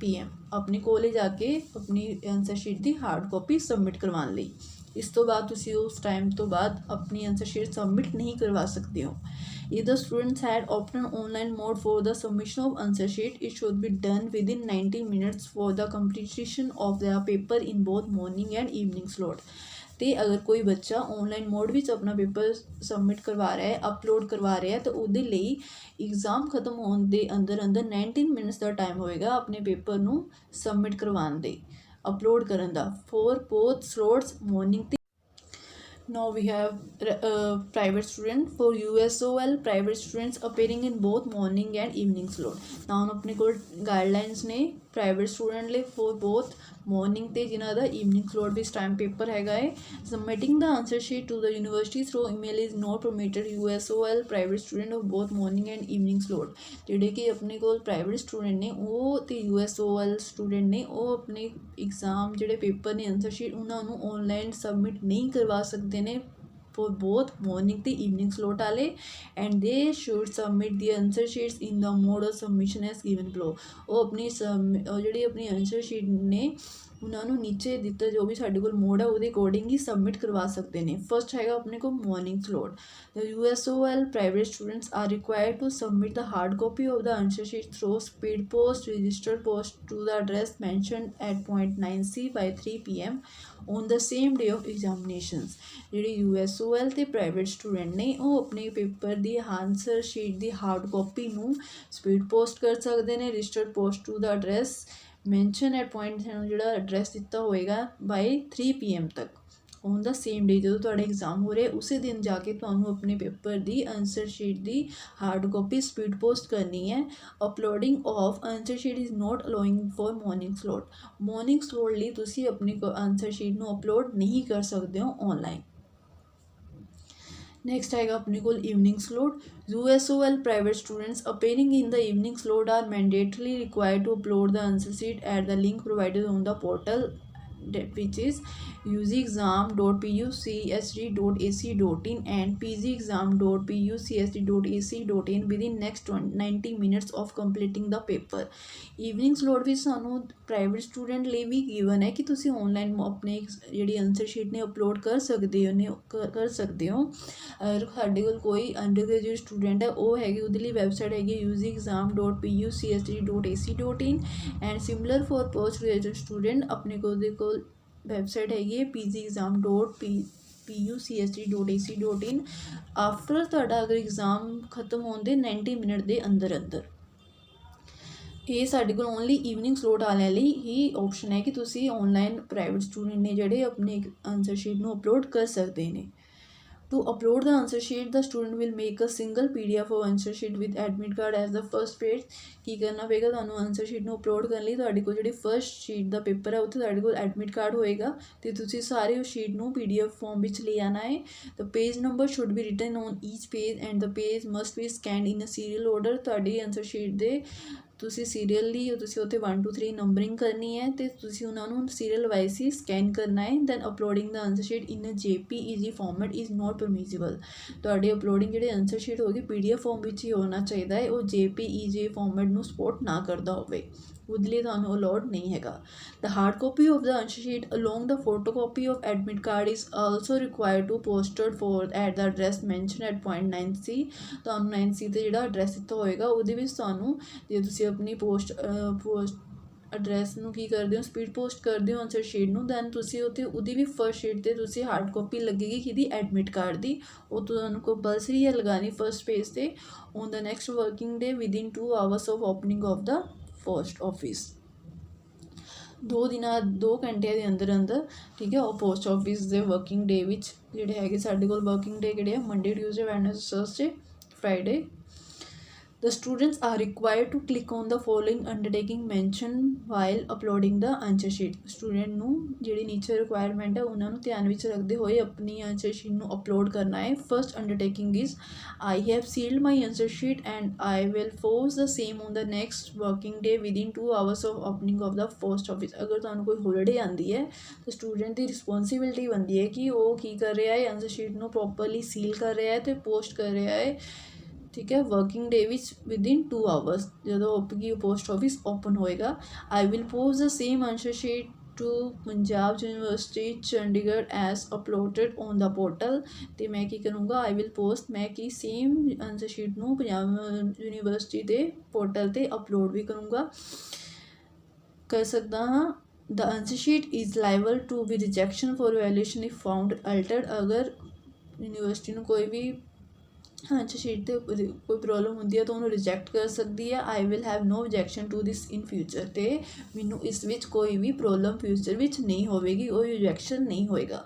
Speaker 1: PM ਆਪਣੇ ਕਾਲਜ ਆ ਕੇ ਆਪਣੀ ਆਂਸਰ ਸ਼ੀਟ ਦੀ ਹਾਰਡ ਕਾਪੀ ਸਬਮਿਟ ਕਰਵਾਉਣ ਲਈ। ਇਸ ਤੋਂ ਬਾਅਦ ਤੁਸੀਂ ਉਸ ਟਾਈਮ ਤੋਂ ਬਾਅਦ ਆਪਣੀ ਆਂਸਰ ਸ਼ੀਟ ਸਬਮਿਟ ਨਹੀਂ ਕਰਵਾ ਸਕਦੇ ਹੋ। If the students had opted online mode for the submission of answer sheet, it should be done within 90 minutes for the completion of their paper in both morning and evening slot। ਤੇ ਅਗਰ ਕੋਈ ਬੱਚਾ ਆਨਲਾਈਨ ਮੋਡ ਵਿੱਚ ਆਪਣਾ ਪੇਪਰ ਸਬਮਿਟ ਕਰਵਾ ਰਿਹਾ ਹੈ, ਅਪਲੋਡ ਕਰਵਾ ਰਿਹਾ ਹੈ, ਤਾਂ ਉਹਦੇ ਲਈ ਐਗਜ਼ਾਮ ਖਤਮ ਹੋਣ ਦੇ ਅੰਦਰ 19 ਮਿੰਟਸ ਦਾ ਟਾਈਮ ਹੋਏਗਾ ਆਪਣੇ ਪੇਪਰ ਨੂੰ ਸਬਮਿਟ ਕਰਵਾਉਣ ਦੇ, ਅਪਲੋਡ ਕਰਨ ਦਾ ਫੋਰ ਬੋਥ ਸਲੋਟਸ ਮੋਰਨਿੰਗ ਤੇ। Now we have private student for USOL private students appearing in both morning and evening slot। now अपने को guidelines ने private student ਲਈ for both morning ਤੇ ਜਿਨ੍ਹਾਂ ਦਾ evening slot ਵਿੱਚ time paper ਹੈਗਾ ਹੈ। submitting the answer sheet to the university through email is not permitted। USOL private student of both morning and evening slot ਜਿਹੜੇ ਕਿ ਆਪਣੇ ਕੋਲ private student ਨੇ ਉਹ ਤੇ USOL student ਨੇ ਉਹ ਆਪਣੇ exam ਜਿਹੜੇ paper ਨੇ answer sheet ਉਹਨਾਂ ਨੂੰ online submit ਨਹੀਂ ਕਰਵਾ ਸਕਦੇ ਨੇ for both morning ਤੇ evening slot ਵਾਲੇ and they should submit the answer sheets in the mode of submission as given below। ਉਹ ਆਪਣੀ ਜਿਹੜੀ ਆਪਣੀ answer sheet ਨੇ ਉਹਨਾਂ ਨੂੰ ਨੀਚੇ ਦਿੱਤਾ ਜੋ ਵੀ ਸਾਡੇ ਕੋਲ ਮੋਡ ਹੈ ਉਹਦੇ ਅਕੋਰਡਿੰਗ ਹੀ ਸਬਮਿਟ ਕਰਵਾ ਸਕਦੇ ਨੇ। ਫਸਟ ਹੈਗਾ ਆਪਣੇ ਕੋਲ morning slot. The USOL private students are required to submit the hard copy of the answer sheet through speed post registered post to the address mentioned at point 9C by 3 PM on the same day of examinations। ਜਿਹੜੇ USOL ਤੇ private student ਨੇ ਉਹ ਆਪਣੇ ਪੇਪਰ ਦੀ ਆਂਸਰ ਸ਼ੀਟ ਦੀ ਹਾਰਡ ਕਾਪੀ ਨੂੰ ਸਪੀਡ ਪੋਸਟ ਕਰ ਸਕਦੇ ਨੇ registered post to the address mention at point ਜਿਹੜਾ ਐਡਰੈਸ ਦਿੱਤਾ ਹੋਏਗਾ ਬਾਈ 3 PM ਤੱਕ ਔਨ ਦਾ ਸੇਮ ਡੇ। ਜਦੋਂ ਤੁਹਾਡਾ ਐਗਜ਼ਾਮ ਹੋ ਰਿਹਾ ਉਸੇ ਦਿਨ ਜਾ ਕੇ ਤੁਹਾਨੂੰ ਆਪਣੇ ਪੇਪਰ ਦੀ ਆਂਸਰ ਸ਼ੀਟ ਦੀ ਹਾਰਡ ਕਾਪੀ ਸਪੀਡ ਪੋਸਟ ਕਰਨੀ ਹੈ। Uploading of answer sheet is not allowing for morning slot. Morning slot ਲਈ ਤੁਸੀਂ ਆਪਣੀ ਆਂਸਰ ਸ਼ੀਟ ਨੂੰ ਅਪਲੋਡ ਨਹੀਂ ਕਰ ਸਕਦੇ ਹੋ ਆਨਲਾਈਨ। नेक्स्ट आएगा अपने को evening slot. USOL private students appearing in the evening slot are mandatorily required to upload the answer sheet at the link provided on the portal which is uzexam.pucsd.ac.in and pgexam.pucsd.ac.in within next 90 minutes of completing the paper। Evening slot ਵਿੱਚ ਸਾਨੂੰ ਪ੍ਰਾਈਵੇਟ ਸਟੂਡੈਂਟ ਲਈ ਵੀ ਗਿਵਨ ਹੈ ਕਿ ਤੁਸੀਂ ਆਨਲਾਈਨ ਆਪਣੇ ਜਿਹੜੀ ਆਂਸਰ ਸ਼ੀਟ ਨੇ ਅਪਲੋਡ ਕਰ ਸਕਦੇ ਹੋ। ਅਗਰ ਸਾਡੇ ਕੋਲ ਕੋਈ ਅੰਡਰ ਗ੍ਰੈਜੂਏਟ ਸਟੂਡੈਂਟ ਹੈ ਉਹ ਹੈਗੀ ਉਹਦੇ ਲਈ ਵੈਬਸਾਈਟ ਹੈਗੀ uzexam.pucsd.ac.in and similar for post graduate student ਆਪਣੇ ਕੋਲ ਵੈਬਸਾਈਟ ਹੈਗੀ ਹੈ pgexam.pucsd.ac.in। ਆਫਟਰ ਤੁਹਾਡਾ ਅਗਰ ਐਗਜ਼ਾਮ ਖਤਮ ਹੋਣ ਦੇ 90 ਮਿੰਟ ਦੇ ਅੰਦਰ ਇਹ ਸਾਡੇ ਕੋਲ ਓਨਲੀ ਈਵਨਿੰਗ ਸਲੋਟ ਵਾਲਿਆਂ ਲਈ ਹੀ ਆਪਸ਼ਨ ਹੈ ਕਿ ਤੁਸੀਂ ਆਨਲਾਈਨ ਪ੍ਰਾਈਵੇਟ ਸਟੂਡੈਂਟ ਨੇ ਜਿਹੜੇ ਆਪਣੇ ਆਂਸਰ ਸ਼ੀਟ ਨੂੰ ਅਪਲੋਡ ਕਰ ਸਕਦੇ ਨੇ। To upload the answer sheet, the student will make a single PDF of answer sheet with admit card as the first page। ਕੀ ਕਰਨਾ ਪਏਗਾ ਤੁਹਾਨੂੰ ਆਂਸਰ ਸ਼ੀਟ ਨੂੰ ਅਪਲੋਡ ਕਰਨ ਲਈ ਤੁਹਾਡੇ ਕੋਲ ਜਿਹੜੀ ਫਸਟ ਸ਼ੀਟ ਦਾ ਪੇਪਰ ਹੈ ਉੱਥੇ ਤੁਹਾਡੇ ਕੋਲ ਐਡਮਿਟ ਕਾਰਡ ਹੋਏਗਾ ਅਤੇ ਤੁਸੀਂ ਸਾਰੇ ਉਸ ਸ਼ੀਟ ਨੂੰ PDF ਫੋਰਮ ਵਿੱਚ ਲੈ ਆਉਣਾ ਹੈ। The page number should be written on each page and the page must be scanned in a serial order। ਤੁਹਾਡੀ ਆਂਸਰ ਸ਼ੀਟ ਦੇ ਤੁਸੀਂ ਸੀਰੀਅਲੀ ਤੁਸੀਂ ਉੱਥੇ 1 2 3 ਨੰਬਰਿੰਗ ਕਰਨੀ ਹੈ ਅਤੇ ਤੁਸੀਂ ਉਹਨਾਂ ਨੂੰ ਸੀਰੀਅਲ ਵਾਈਜ਼ ਹੀ ਸਕੈਨ ਕਰਨਾ ਹੈ। Then uploading the answer sheet in JPEG format is not permissible. ਤੁਹਾਡੀ ਅਪਲੋਡਿੰਗ ਜਿਹੜੇ ਆਂਸਰ ਸ਼ੀਟ ਹੋਗੀ PDF ਫੋਰਮ ਵਿੱਚ ਹੀ ਹੋਣਾ ਚਾਹੀਦਾ ਹੈ, ਉਹ JPEG ਫੋਰਮੈਟ ਨੂੰ ਸਪੋਰਟ ਨਾ ਕਰਦਾ ਹੋਵੇ, ਉਹਦੇ ਲਈ ਤੁਹਾਨੂੰ ਅਲਾਉਡ ਨਹੀਂ ਹੈਗਾ। The hard copy of the answer sheet along the photocopy of admit card is also required to posted for at the address mentioned at point 9C। ਤੁਹਾਨੂੰ 9C ਤੇ ਜਿਹੜਾ ਐਡਰੈਸ ਦਿੱਤਾ ਹੋਏਗਾ ਉਹਦੇ ਵਿੱਚ ਤੁਹਾਨੂੰ ਜੇ ਤੁਸੀਂ ਆਪਣੀ ਪੋਸਟ ਐਡਰੈਸ ਨੂੰ ਕੀ ਕਰਦੇ ਹੋ ਸਪੀਡ ਪੋਸਟ ਕਰਦੇ ਹੋ ਆਂਸਰ ਸ਼ੀਟ ਨੂੰ, ਦੈਨ ਤੁਸੀਂ ਉੱਥੇ ਉਹਦੀ ਵੀ ਫਸਟ ਸ਼ੀਟ 'ਤੇ ਤੁਸੀਂ ਹਾਰਡ ਕਾਪੀ ਲੱਗੇਗੀ ਕਿਹਦੀ ਐਡਮਿਟ ਕਾਰਡ ਦੀ, ਉਹ ਤੁਹਾਨੂੰ ਕੰਪਲਸਰੀ ਹੈ ਲਗਾਉਣੀ ਫਸਟ ਪੇਜ 'ਤੇ on the next working day within 2 hours of opening of the post office। 2 ਘੰਟਿਆਂ ਦੇ ਅੰਦਰ ਅੰਦਰ, ਠੀਕ ਹੈ। ਉਹ ਪੋਸਟ ਆਫਿਸ ਦੇ ਵਰਕਿੰਗ ਡੇ ਵਿੱਚ ਜਿਹੜੇ ਹੈਗੇ ਸਾਡੇ ਕੋਲ ਵਰਕਿੰਗ ਡੇ ਕਿਹੜੇ ਆ, Monday, Tuesday, Wednesday, Thursday, Friday. The students are required to click on the following undertaking mentioned while uploading the answer sheet. Student ਨੂੰ ਜਿਹੜੀ ਨੀਚੇ ਰਿਕੁਆਇਰਮੈਂਟ ਹੈ ਉਹਨਾਂ ਨੂੰ ਧਿਆਨ ਵਿੱਚ ਰੱਖਦੇ ਹੋਏ ਆਪਣੀ ਆਂਸਰ ਸ਼ੀਟ ਨੂੰ ਅਪਲੋਡ ਕਰਨਾ ਹੈ। First undertaking is I have sealed my answer sheet and I will post the same on the next working day within 2 hours of opening of the post office. ਅਗਰ ਤੁਹਾਨੂੰ ਕੋਈ ਹੋਲੀਡੇ ਆਉਂਦੀ ਹੈ ਤਾਂ ਸਟੂਡੈਂਟ ਦੀ ਰਿਸਪੌਂਸਿਬਿਲਿਟੀ ਬਣਦੀ ਹੈ ਕਿ ਉਹ ਕੀ ਕਰ ਰਿਹਾ ਹੈ, ਆਂਸਰ ਸ਼ੀਟ ਨੂੰ ਪ੍ਰੋਪਰਲੀ ਸੀਲ ਕਰ ਰਿਹਾ ਹੈ ਅਤੇ ਪੋਸਟ ਕਰ ਰਿਹਾ ਹੈ, ਠੀਕ ਹੈ, ਵਰਕਿੰਗ ਡੇ ਵਿੱਚ ਵਿਦਿਨ 2 ਆਵਰਸ ਜਦੋਂ ਆਪਕੀ ਪੋਸਟ ਆਫਿਸ ਓਪਨ ਹੋਏਗਾ। I will post the same answer sheet to Punjab University Chandigarh as uploaded on the portal. ਅਤੇ ਮੈਂ ਕੀ ਕਰੂੰਗਾ, ਆਈ ਵਿਲ ਪੋਸਟ, ਮੈਂ ਕੀ ਸੇਮ ਆਂਸਰ ਸ਼ੀਟ ਨੂੰ ਪੰਜਾਬ ਯੂਨੀਵਰਸਿਟੀ ਦੇ ਪੋਰਟਲ 'ਤੇ ਅਪਲੋਡ ਵੀ ਕਰ ਸਕਦਾ ਹਾਂ। The answer sheet is liable to be rejection for valuation if found altered. ਅਗਰ ਯੂਨੀਵਰਸਿਟੀ ਨੂੰ ਕੋਈ ਵੀ ਆਂਸਰ ਸ਼ੀਟ 'ਤੇ ਕੋਈ ਪ੍ਰੋਬਲਮ ਹੁੰਦੀ ਹੈ ਤਾਂ ਉਹਨੂੰ ਰਿਜੈਕਟ ਕਰ ਸਕਦੀ ਹੈ। I will have no objection to this in future. ਅਤੇ ਮੈਨੂੰ ਇਸ ਵਿੱਚ ਕੋਈ ਵੀ ਪ੍ਰੋਬਲਮ ਫਿਊਚਰ ਵਿੱਚ ਨਹੀਂ ਹੋਵੇਗੀ, ਉਹ ਰਿਜੈਕਸ਼ਨ ਨਹੀਂ ਹੋਏਗਾ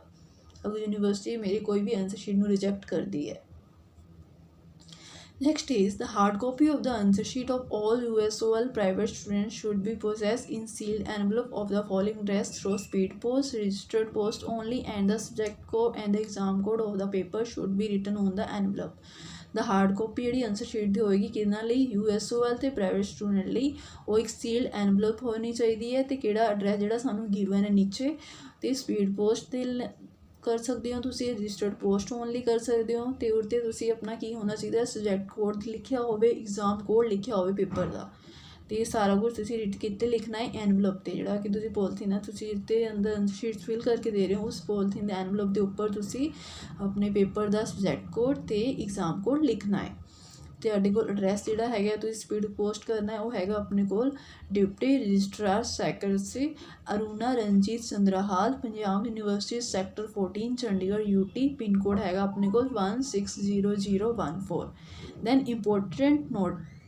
Speaker 1: ਅਗਰ ਯੂਨੀਵਰਸਿਟੀ ਮੇਰੀ ਕੋਈ ਵੀ ਆਂਸਰ ਸ਼ੀਟ ਨੂੰ ਰਿਜੈਕਟ ਕਰਦੀ ਹੈ। Next is the hard copy of the answer sheet of all USOL private students should be possessed in sealed envelope of the following address through speed post, registered post only, and the subject code and the exam code of the paper should be written on the envelope. The hard copy ਜਿਹੜੀ ਆਂਸਰ ਸ਼ੀਟ ਦੀ ਹੋਏਗੀ ਕਿਹਨਾਂ ਲਈ, USOL ਅਤੇ ਪ੍ਰਾਈਵੇਟ ਸਟੂਡੈਂਟ ਲਈ, ਉਹ ਇੱਕ ਸੀਲਡ ਐਨਵਲਪ ਹੋਣੀ ਚਾਹੀਦੀ ਹੈ ਅਤੇ ਕਿਹੜਾ ਐਡਰੈਸ ਜਿਹੜਾ ਸਾਨੂੰ ਗਿਵਨ ਹੈ ਨੀਚੇ, ਅਤੇ ਸਪੀਡ ਪੋਸਟ 'ਤੇ ਕਰ ਸਕਦੇ ਹੋ ਤੁਸੀਂ, ਰਜਿਸਟਰਡ ਪੋਸਟ ਓਨਲੀ ਕਰ ਸਕਦੇ ਹੋ, ਅਤੇ ਉਹਦੇ 'ਤੇ ਤੁਸੀਂ ਆਪਣਾ ਕੀ ਹੋਣਾ ਚਾਹੀਦਾ, ਸਬਜੈਕਟ ਕੋਡ ਲਿਖਿਆ ਹੋਵੇ, ਐਗਜ਼ਾਮ ਕੋਡ ਲਿਖਿਆ ਹੋਵੇ ਪੇਪਰ ਦਾ, ਅਤੇ ਇਹ ਸਾਰਾ ਕੁਝ ਤੁਸੀਂ ਕਿਤੇ ਲਿਖਣਾ ਹੈ ਐਨਵਲਪ 'ਤੇ। ਜਿਹੜਾ ਕਿ ਤੁਸੀਂ ਪੋਲੀਥੀਨ ਹੈ ਤੁਸੀਂ ਇਹਦੇ ਅੰਦਰ ਸ਼ੀਟ ਫਿਲ ਕਰਕੇ ਦੇ ਰਹੇ ਹੋ, ਉਸ ਪੋਲੀਥੀਨ ਦੇ ਐਨਵਲਪ ਦੇ ਉੱਪਰ ਤੁਸੀਂ ਆਪਣੇ ਪੇਪਰ ਦਾ ਸਬਜੈਕਟ ਕੋਡ ਅਤੇ ਐਗਜ਼ਾਮ ਕੋਡ ਲਿਖਣਾ ਹੈ। ਤੁਹਾਡੇ ਕੋਲ ਐਡਰੈਸ ਜਿਹੜਾ ਹੈਗਾ ਤੁਸੀਂ ਸਪੀਡ ਪੋਸਟ ਕਰਨਾ ਹੈ, ਉਹ ਹੈਗਾ ਆਪਣੇ ਕੋਲ deputy registrar secretary Aruna Ranjit Chandra Hall, Punjab University sector 14 Chandigarh UT, pin code ਹੈਗਾ ਆਪਣੇ ਕੋਲ 160014। Then important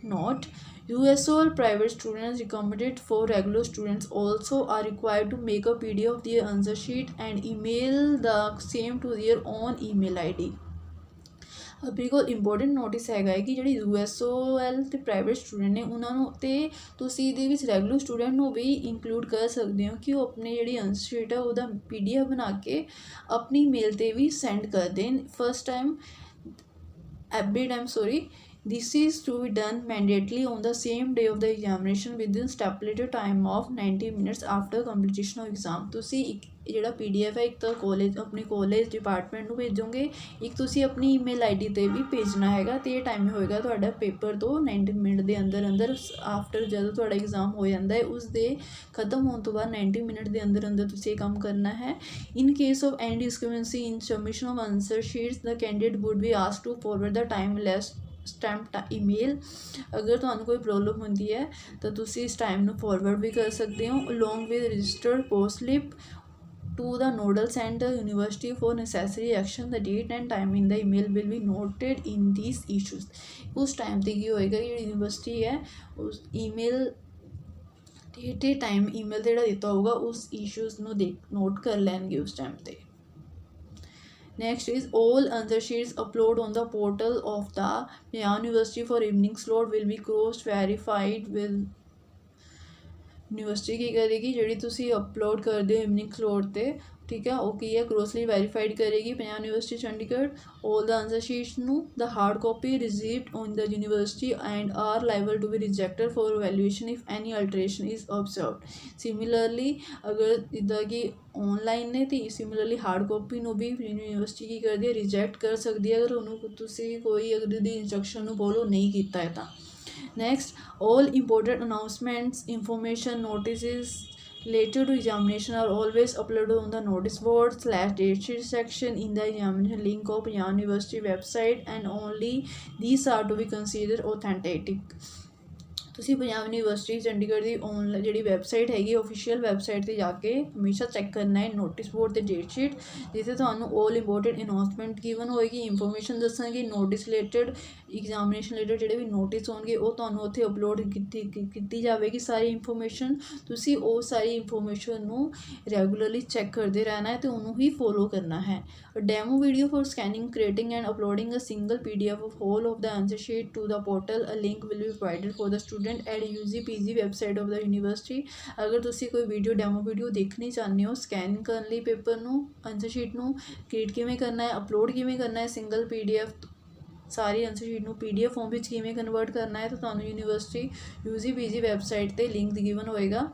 Speaker 1: note USOL private students recommended for regular students also are required to make a PDF of their answer sheet and email the same to their own email ID। ਆਪਣੇ ਕੋਲ ਇੰਪੋਰਟੈਂਟ ਨੋਟਿਸ ਹੈਗਾ ਹੈ ਕਿ ਜਿਹੜੀ USOL ਅਤੇ ਪ੍ਰਾਈਵੇਟ ਸਟੂਡੈਂਟ ਨੇ ਉਹਨਾਂ ਨੂੰ, ਅਤੇ ਤੁਸੀਂ ਇਹਦੇ ਵਿੱਚ ਰੈਗੂਲਰ ਸਟੂਡੈਂਟ ਨੂੰ ਵੀ ਇੰਕਲੂਡ ਕਰ ਸਕਦੇ ਹੋ ਕਿ ਉਹ ਆਪਣੀ ਜਿਹੜੀ ਆਂਸਰ ਸ਼ੀਟ ਹੈ ਉਹਦਾ PDF ਬਣਾ ਕੇ ਆਪਣੀ ਮੇਲ 'ਤੇ ਵੀ ਸੈਂਡ ਕਰ ਦੇਣ। This is to be done mandatorily on the same day of the examination within stipulated time of 90 minutes after completion of exam। ਤੁਸੀਂ ਇੱਕ ਜਿਹੜਾ PDF ਹੈ ਇੱਕ ਤਾਂ ਆਪਣੇ ਕਾਲਜ ਡਿਪਾਰਟਮੈਂਟ ਨੂੰ ਭੇਜੋਗੇ, ਇੱਕ ਤੁਸੀਂ ਆਪਣੀ ਈਮੇਲ ID 'ਤੇ ਵੀ ਭੇਜਣਾ ਹੈਗਾ, ਅਤੇ ਇਹ ਟਾਈਮ ਹੋਏਗਾ ਤੁਹਾਡਾ ਪੇਪਰ ਤੋਂ 90 ਮਿੰਟ ਦੇ ਅੰਦਰ ਅੰਦਰ ਆਫਟਰ ਜਦੋਂ ਤੁਹਾਡਾ ਐਗਜ਼ਾਮ ਹੋ ਜਾਂਦਾ ਹੈ ਉਸ ਦੇ ਖਤਮ ਹੋਣ ਤੋਂ ਬਾਅਦ 90 ਮਿੰਟ ਦੇ ਅੰਦਰ ਅੰਦਰ ਤੁਸੀਂ ਇਹ ਕੰਮ ਕਰਨਾ ਹੈ। In case of any discrepancy in submission of answer sheets the candidate would be asked to forward the time less stamp email. ਅਗਰ ਤੁਹਾਨੂੰ ਕੋਈ ਪ੍ਰੋਬਲਮ ਹੁੰਦੀ ਹੈ ਤਾਂ ਤੁਸੀਂ ਇਸ ਟਾਈਮ ਨੂੰ ਫਾਰਵਰਡ ਵੀ ਕਰ ਸਕਦੇ ਹੋ along with registered post slip to the nodal center university for necessary action। The date and time in the email will be noted in these issues। उस टाइम ਤੇ ਕੀ ਹੋਏਗਾ, ਜਿਹੜੀ ਯੂਨੀਵਰਸਿਟੀ ਹੈ ਉਸ ਈਮੇਲ ਡੇਟ ਤੇ ਟਾਈਮ ਈਮੇਲ 'ਤੇ ਜਿਹੜਾ ਦਿੱਤਾ ਹੋਊਗਾ ਉਸ ਇਸ਼ੂਜ਼ ਨੂੰ ਨੋਟ ਕਰ ਲੈਣਗੇ ਉਸ ਟਾਈਮ 'ਤੇ। Next is all answer sheets upload on the portal of the University for evening slot will be cross verified with university ਕੀ ਕਰੇਗੀ, ਜਿਹੜੀ ਤੁਸੀਂ ਅਪਲੋਡ ਕਰਦੇ ਹੋ ਇਵਨਿੰਗ ਸਲੋਟ 'ਤੇ, ਠੀਕ ਹੈ, ਉਹ ਕੀ ਹੈ ਕ੍ਰੋਸਲੀ ਵੈਰੀਫਾਈਡ ਕਰੇਗੀ Punjab University Chandigarh. All the answer sheets ਨੂੰ the hard copy received on the university and are liable to be rejected for valuation if any alteration is observed. Similarly ਅਗਰ ਜਿੱਦਾਂ ਕਿ ਔਨਲਾਈਨ ਨੇ ਅਤੇ ਸਿਮਿਲਰਲੀ ਹਾਰਡ ਕਾਪੀ ਨੂੰ ਵੀ ਯੂਨੀਵਰਸਿਟੀ ਕੀ ਕਰਦੀ ਹੈ ਰਿਜੈਕਟ ਕਰ ਸਕਦੀ ਹੈ ਅਗਰ ਉਹਨੂੰ ਤੁਸੀਂ ਕੋਈ ਅਗਰ ਉਹਦੀ ਇੰਸਟਰਕਸ਼ਨ ਨੂੰ ਫੋਲੋ ਨਹੀਂ ਕੀਤਾ ਹੈ ਤਾਂ। Next, all important announcements, information, notices related to examination are always uploaded on the notice board / datasheet section in the examination link of Punjab University website and only these are to be considered authentic। ਤੁਸੀਂ ਪੰਜਾਬ ਯੂਨੀਵਰਸਿਟੀ ਚੰਡੀਗੜ੍ਹ ਦੀ ਔਨਲਾਈਨ ਜਿਹੜੀ ਵੈਬਸਾਈਟ ਹੈਗੀ ਓਫੀਸ਼ੀਅਲ ਵੈਬਸਾਈਟ 'ਤੇ ਜਾ ਕੇ ਹਮੇਸ਼ਾ ਚੈੱਕ ਕਰਨਾ ਹੈ ਨੋਟਿਸ ਬੋਰਡ ਅਤੇ ਡੇਟ ਸ਼ੀਟ, ਜਿੱਥੇ ਤੁਹਾਨੂੰ ਆਲ ਇੰਪੋਰਟੈਂਟ ਅਨਾਊਂਸਮੈਂਟ ਗਿਵਨ ਹੋਏਗੀ, ਇਨਫੋਰਮੇਸ਼ਨ ਦੱਸਾਂਗੀ, ਨੋਟਿਸ ਰਿਲੇਟਡ एग्जामिनेशन रिलेटेड ਜਿਹੜੇ ਵੀ ਨੋਟਿਸ ਹੋਣਗੇ ਉਹ ਤੁਹਾਨੂੰ ਉੱਥੇ ਅਪਲੋਡ ਕੀਤੀ ਜਾਵੇਗੀ ਸਾਰੀ ਇਨਫੋਰਮੇਸ਼ਨ। ਤੁਸੀਂ ਉਹ ਸਾਰੀ ਇਨਫੋਰਮੇਸ਼ਨ ਨੂੰ ਰੈਗੂਲਰਲੀ ਚੈੱਕ ਕਰਦੇ ਰਹਿਣਾ ਹੈ ਅਤੇ ਉਹਨੂੰ ਹੀ ਫੋਲੋ ਕਰਨਾ ਹੈ। Demo video for scanning, creating and uploading a single PDF of whole of the answer sheet to the portal, a link will be provided for the student at UGPG website of the university। ਅਗਰ ਤੁਸੀਂ ਕੋਈ ਵੀਡੀਓ ਡੈਮੋ ਵੀਡੀਓ ਦੇਖਣੀ ਚਾਹੁੰਦੇ ਹੋ ਸਕੈਨ ਕਰਨ ਲਈ ਪੇਪਰ ਨੂੰ, ਆਂਸਰ ਸ਼ੀਟ ਨੂੰ ਕ੍ਰੀਏਟ ਕਿਵੇਂ ਕਰਨਾ ਹੈ, ਅਪਲੋਡ ਕਿਵੇਂ ਕਰਨਾ ਹੈ ਸਿੰਗਲ PDF ਸਾਰੀ ਆਂਸਰ ਸ਼ੀਟ ਨੂੰ PDF ਫੋਰਮ ਵਿੱਚ ਕਿਵੇਂ ਕਨਵਰਟ ਕਰਨਾ ਹੈ, ਤਾਂ ਤੁਹਾਨੂੰ ਯੂਨੀਵਰਸਿਟੀ UGPG ਵੈਬਸਾਈਟ 'ਤੇ ਲਿੰਕ ਗਿਵਨ ਹੋਏਗਾ।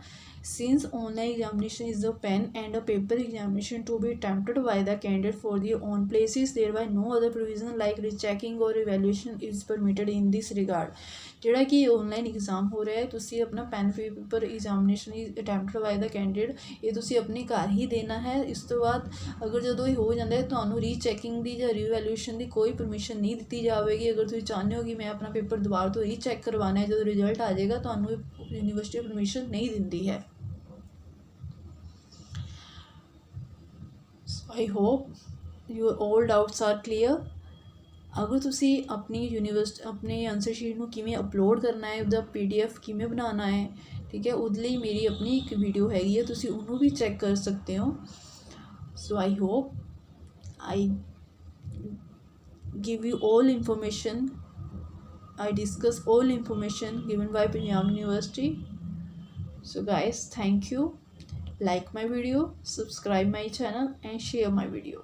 Speaker 1: Since online examination is a pen and a paper examination to be attempted by the candidate for their own places, thereby no other provision like rechecking or evaluation is permitted in this regard। ਜਿਹੜਾ ਕਿ ਆਨਲਾਈਨ ਐਗਜ਼ਾਮ ਹੋ ਰਿਹਾ ਹੈ, ਤੁਸੀਂ ਆਪਣਾ pen paper examination is attempted by the candidate, ਇਹ ਤੁਸੀਂ ਆਪਣੇ ਘਰ ਹੀ ਦੇਣਾ ਹੈ। ਇਸ ਤੋਂ ਬਾਅਦ ਅਗਰ ਜਦੋਂ ਇਹ ਹੋ ਜਾਂਦਾ ਹੈ ਤੁਹਾਨੂੰ ਰੀਚੈਕਿੰਗ ਦੀ ਜਾਂ ਰੀਵੈਲੂਏਸ਼ਨ ਦੀ ਕੋਈ ਪਰਮਿਸ਼ਨ ਨਹੀਂ ਦਿੱਤੀ ਜਾਵੇਗੀ। ਅਗਰ ਤੁਸੀਂ ਚਾਹੁੰਦੇ ਹੋ ਕਿ ਮੈਂ ਆਪਣਾ ਪੇਪਰ ਦੁਬਾਰਾ ਤੋਂ ਰੀਚੈੱਕ ਕਰਵਾਉਣਾ ਹੈ, ਜਦੋਂ ਰਿਜ਼ਲਟ ਆ ਜਾਏਗਾ ਤੁਹਾਨੂੰ ਯੂਨੀਵਰਸਿਟੀ ਪਰਮਿਸ਼ਨ ਨਹੀਂ ਦਿੰਦੀ ਹੈ। I hope your all doubts are clear। ਅਗਰ ਤੁਸੀਂ ਆਪਣੀ ਆਂਸਰ ਸ਼ੀਟ ਨੂੰ ਕਿਵੇਂ ਅਪਲੋਡ ਕਰਨਾ ਹੈ, ਉਹਦਾ PDF ਕਿਵੇਂ ਬਣਾਉਣਾ ਹੈ, ਠੀਕ ਹੈ, ਉਹਦੇ ਲਈ ਮੇਰੀ ਆਪਣੀ ਇੱਕ ਵੀਡੀਓ ਹੈਗੀ ਹੈ, ਤੁਸੀਂ ਉਹਨੂੰ ਵੀ ਚੈੱਕ ਕਰ ਸਕਦੇ ਹੋ। So I hope I give you all information, I discuss all information given by Punjab University। So guys, thank you, like my video, subscribe my channel and share my video।